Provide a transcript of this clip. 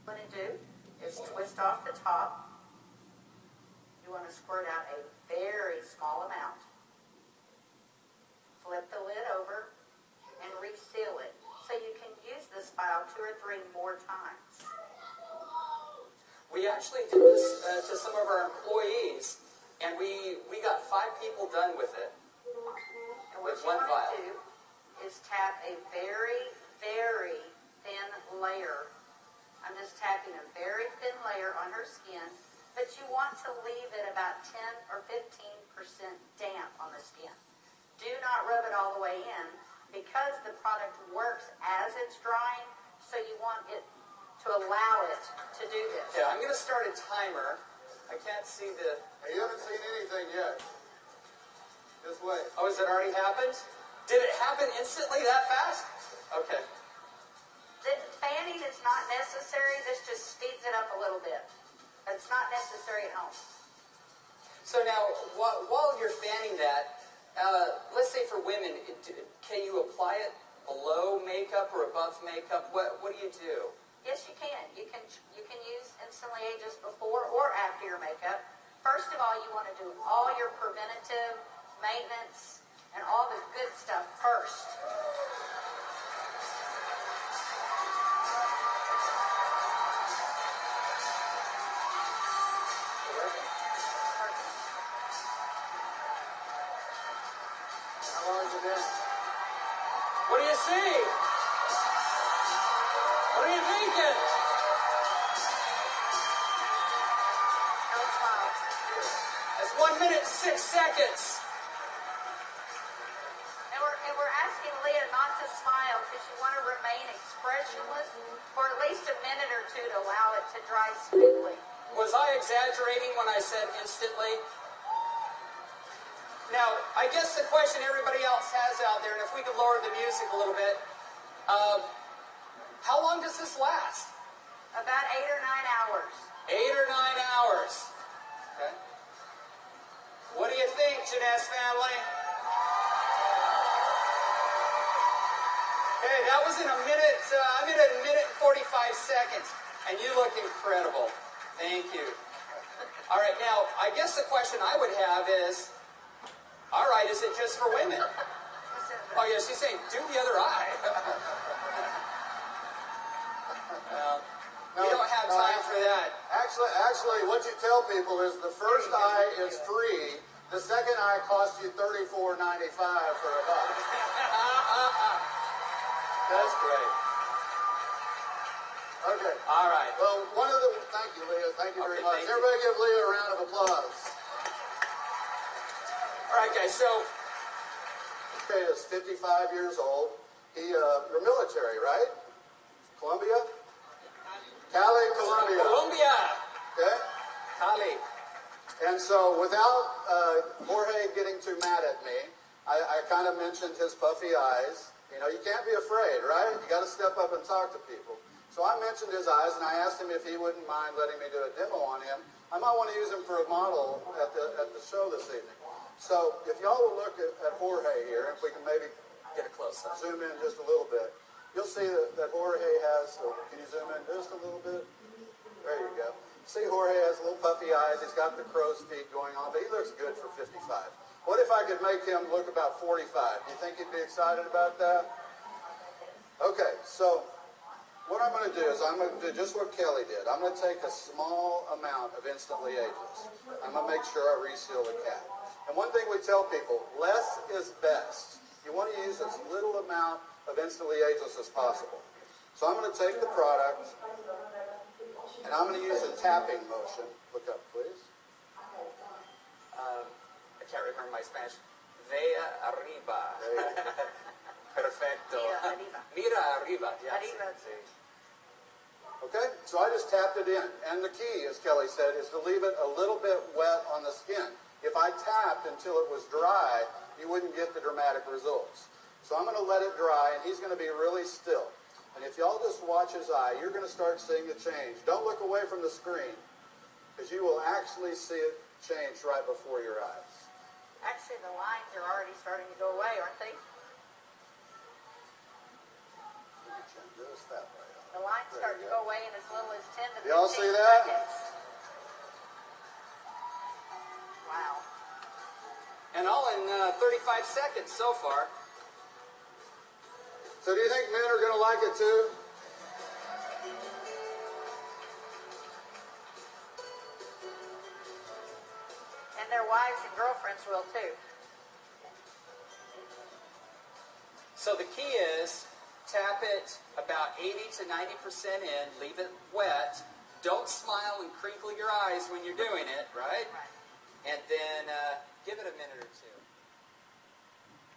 What you do is twist off the top. You want to squirt out a very small amount. Flip the lid over and reseal it so you can use this vial 2 or 3 more times. We actually did this to some of our employees, and we got 5 people done with it. And what you want to do is tap a very, very thin layer. I'm just tapping a very thin layer on her skin, but you want to leave it about 10 or 15% damp on the skin. Do not rub it all the way in because the product works as it's drying, so you want it to allow it to do this. Yeah, I'm going to start a timer. I can't see the... Hey, you haven't seen anything yet. Just wait. Oh, has it already happened? Did it happen instantly that fast? Okay. The fanning is not necessary. This just speeds it up a little bit. It's not necessary at home. So now, while you're fanning that, let's say for women, can you apply it below makeup or above makeup? What do you do? Yes, you can. You can use Instantly Ageless before or after your makeup. First of all, you want to do all your preventative maintenance and all the good stuff first. How long has it been? What do you see? What are you thinking? Don't smile. That's 1 minute and 6 seconds. And we're asking Leah not to smile because you want to remain expressionless for at least a minute or 2 to allow it to dry smoothly. Was I exaggerating when I said instantly? Now, I guess the question everybody else has out there, and if we could lower the music a little bit, how long does this last? About 8 or 9 hours. 8 or 9 hours. Okay. What do you think, Jeunesse family? Okay, that was in a minute, I'm in a minute and 45 seconds, and you look incredible. Thank you. All right, now, I guess the question I would have is, all right, is it just for women? Oh, yeah, she's saying, do the other eye. We don't have time for that. Actually, what you tell people is the first eye is free. The second eye costs you $34.95 for a buck. That's great. Okay. All right. Well, thank you, Leah. Thank you very much. Thank you. Everybody give Leah a round of applause. All right, guys, so... He is 55 years old. You're military, right? Colombia? Cali, Colombia. Colombia. Okay? Cali. And so without Jorge getting too mad at me, I kind of mentioned his puffy eyes. You know, you can't be afraid, right? You got to step up and talk to people. So I mentioned his eyes, and I asked him if he wouldn't mind letting me do a demo on him. I might want to use him for a model at the show this evening. So if y'all will look at Jorge here, if we can maybe Get a close-up. zoom in just a little bit, you'll see that Jorge has, can you zoom in just a little bit? There you go. See, Jorge has little puffy eyes. He's got the crow's feet going on, but he looks good for 55. What if I could make him look about 45? Do you think he'd be excited about that? Okay, so what I'm going to do is I'm going to do just what Kelly did. I'm going to take a small amount of Instantly Ageless. I'm going to make sure I reseal the cap. And one thing we tell people, less is best. You want to use as little amount of Instantly Ageless as possible. So I'm going to take the product, and I'm going to use a tapping motion. Look up, please. I can't remember my Spanish. Vea arriba. Perfecto. Mira arriba. Mira arriba. Yes. Arriba. Okay, so I just tapped it in. And the key, as Kelly said, is to leave it a little bit wet on the skin. If I tapped until it was dry, you wouldn't get the dramatic results. So I'm going to let it dry, and he's going to be really still. And if y'all just watch his eye, you're going to start seeing the change. Don't look away from the screen, because you will actually see it change right before your eyes. Actually, the lines are already starting to go away, aren't they? Just that way. The lines start to go away in as little as 10 to 15 Y'all see that? seconds. Wow. And all in 35 seconds so far. So do you think men are going to like it too? And their wives and girlfriends will too. So the key is tap it about 80 to 90% in, leave it wet. Don't smile and crinkle your eyes when you're doing it, right? Right. And then give it a minute or two.